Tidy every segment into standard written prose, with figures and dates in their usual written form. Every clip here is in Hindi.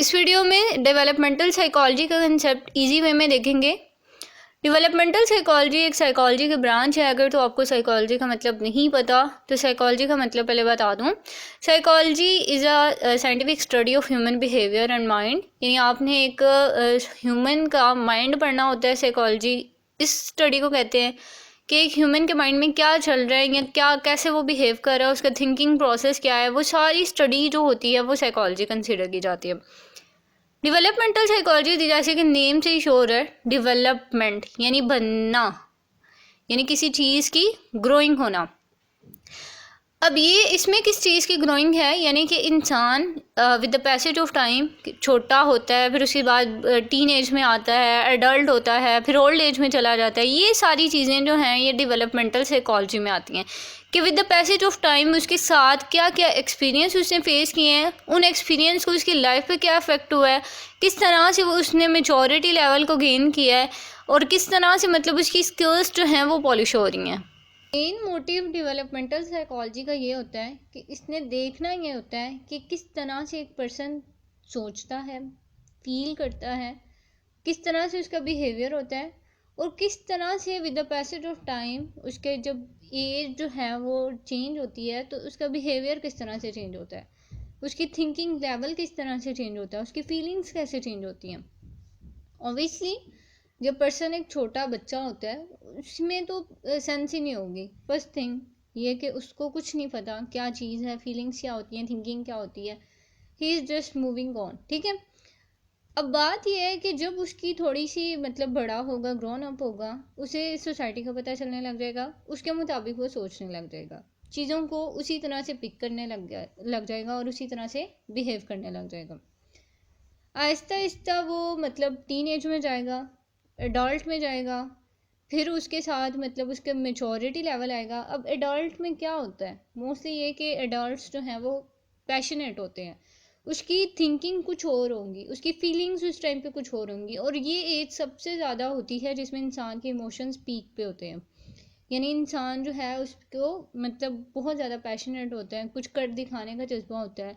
इस वीडियो में डेवलपमेंटल साइकोलॉजी का कंसेप्ट इजी वे में देखेंगे। डेवलपमेंटल साइकोलॉजी एक साइकोलॉजी की ब्रांच है। अगर तो आपको साइकोलॉजी का मतलब नहीं पता तो साइकोलॉजी का मतलब पहले बता दूं। Psychology is a scientific study of human behaviour and mind, यानी आपने एक ह्यूमन का माइंड पढ़ना होता है। साइकोलॉजी इस स्टडी को कहते हैं कि एक ह्यूमन के माइंड में क्या चल रहा है या क्या कैसे वो बिहेव कर रहा है, उसका थिंकिंग प्रोसेस क्या है, वो सारी स्टडी जो होती है वो साइकोलॉजी कंसिडर की जाती है। डेवलपमेंटल साइकोलॉजी जैसे कि नेम से ही शोर है, डेवलपमेंट यानी बनना, यानी किसी चीज़ की ग्रोइंग होना। अब ये इसमें किस चीज़ की ग्रोइंग है, यानी कि इंसान with the passage of time छोटा होता है, फिर उसके बाद टीन एज में आता है, एडल्ट होता है, फिर ओल्ड एज में चला जाता है। ये सारी चीज़ें जो हैं ये डेवलपमेंटल साइकोलॉजी में आती हैं कि with the passage of time उसके साथ क्या क्या एक्सपीरियंस उसने फेस किए हैं, उन एक्सपीरियंस को उसकी लाइफ पे क्या अफेक्ट हुआ है, किस तरह से वो उसने मेचोरिटी लेवल को गेन किया है और किस तरह से मतलब उसकी स्किल्स जो हैं वो पॉलिश हो रही हैं। मेन मोटिव डेवलपमेंटल साइकोलॉजी का ये होता है कि इसने देखना ये होता है कि किस तरह से एक पर्सन सोचता है, फील करता है, किस तरह से उसका बिहेवियर होता है और किस तरह से with the passage of time उसके जब एज जो है वो चेंज होती है तो उसका बिहेवियर किस तरह से चेंज होता है, उसकी थिंकिंग लेवल किस तरह से चेंज होता है, उसकी फीलिंग्स कैसे चेंज होती हैं। ऑब्वियसली जब पर्सन एक छोटा बच्चा होता है उसमें तो सेंस ही नहीं होगी। फर्स्ट थिंग ये कि उसको कुछ नहीं पता क्या चीज़ है, फीलिंग्स क्या होती हैं, थिंकिंग क्या होती है। He is just moving on, ठीक है। अब बात यह है कि जब उसकी थोड़ी सी मतलब बड़ा होगा, ग्रोन अप होगा, उसे सोसाइटी का पता चलने लग जाएगा, उसके मुताबिक वो सोचने लग जाएगा, चीज़ों को उसी तरह से पिक करने लग जाएगा और उसी तरह से बिहेव करने लग जाएगा। आहिस्ता आहिस्ता वो मतलब टीन एज में जाएगा, एडल्ट में जाएगा, फिर उसके साथ मतलब उसके मेचोरिटी लेवल आएगा। अब एडल्ट में क्या होता है, मोस्टली ये कि एडल्ट्स जो हैं वो पैशनेट होते हैं, उसकी थिंकिंग कुछ और होंगी, उसकी फीलिंग्स उस टाइम पे कुछ और होंगी और ये एज सबसे ज़्यादा होती है जिसमें इंसान के इमोशंस पीक पे होते हैं। यानी इंसान जो है उसको मतलब बहुत ज़्यादा पैशनेट होता है, कुछ कर दिखाने का जज्बा होता है,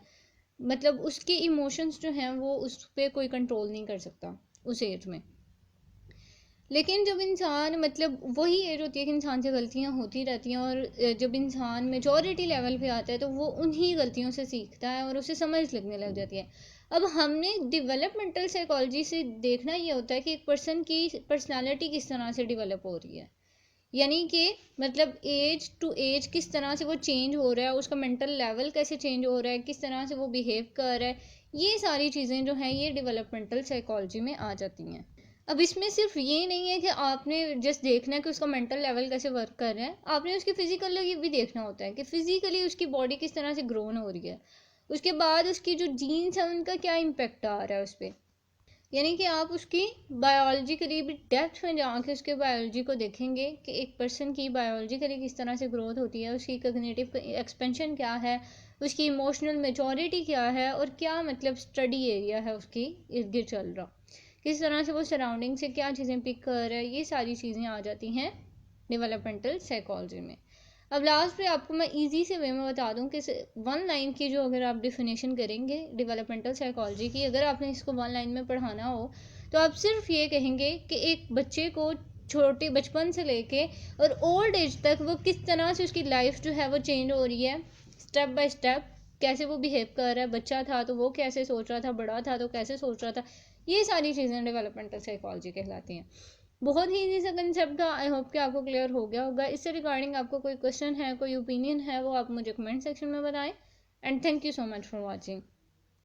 मतलब उसके इमोशंस जो हैं वो उस पर कोई कंट्रोल नहीं कर सकता उस एज में। लेकिन जब इंसान मतलब वही एज होती है कि इंसान से गलतियां होती रहती हैं और जब इंसान मेजॉरिटी लेवल पे आता है तो वो उन्हीं गलतियों से सीखता है और उसे समझ लगने लग जाती है। अब हमने डेवलपमेंटल साइकोलॉजी से देखना ये होता है कि एक पर्सन की पर्सनालिटी किस तरह से डेवलप हो रही है, यानी कि मतलब एज टू एज किस तरह से वो चेंज हो रहा है, उसका मेंटल लेवल कैसे चेंज हो रहा है, किस तरह से वो बिहेव कर रहा है। ये सारी चीज़ें जो हैं ये डेवलपमेंटल साइकोलॉजी में आ जाती हैं। अब इसमें सिर्फ ये नहीं है कि आपने जस्ट देखना है कि उसका मेंटल लेवल कैसे वर्क कर रहा है, आपने उसकी फिजिकल भी देखना होता है कि फिजिकली उसकी बॉडी किस तरह से ग्रोन हो रही है, उसके बाद उसकी जो जीन्स है उनका क्या इम्पेक्ट आ रहा है उस पर। यानी कि आप उसकी बायोलॉजिकली भी डेप्थ में जाके उसके बायोलॉजी को देखेंगे कि एक पर्सन की बायोलॉजिकली किस तरह से ग्रोथ होती है, उसकी कॉग्निटिव एक्सपेंशन क्या है, उसकी इमोशनल मेचोरिटी क्या है और क्या मतलब स्टडी एरिया है उसकी इर्द गिर्द चल रहा, किस तरह से वो सराउंडिंग से क्या चीज़ें पिक कर रहा है। ये सारी चीज़ें आ जाती हैं डेवलपमेंटल साइकोलॉजी में। अब लास्ट पे आपको मैं इजी से वे में बता दूं कि वन लाइन की जो अगर आप डिफिनेशन करेंगे डेवलपमेंटल साइकोलॉजी की, अगर आपने इसको वन लाइन में पढ़ाना हो तो आप सिर्फ ये कहेंगे कि एक बच्चे को छोटे बचपन से लेके और ओल्ड एज तक वो किस तरह से उसकी लाइफ जो है वो चेंज हो रही है, स्टेप बाय स्टेप कैसे वो बिहेव कर रहा है। बच्चा था तो वो कैसे सोच रहा था, बड़ा था तो कैसे सोच रहा था। ये सारी चीज़ें डेवलपमेंटल साइकोलॉजी कहलाती हैं। बहुत ही इजी सा कंसेप्ट था। आई होप कि आपको क्लियर हो गया होगा। इससे रिगार्डिंग आपको कोई क्वेश्चन है, कोई ओपिनियन है, वो आप मुझे कमेंट सेक्शन में बताएं। And thank you so much for watching.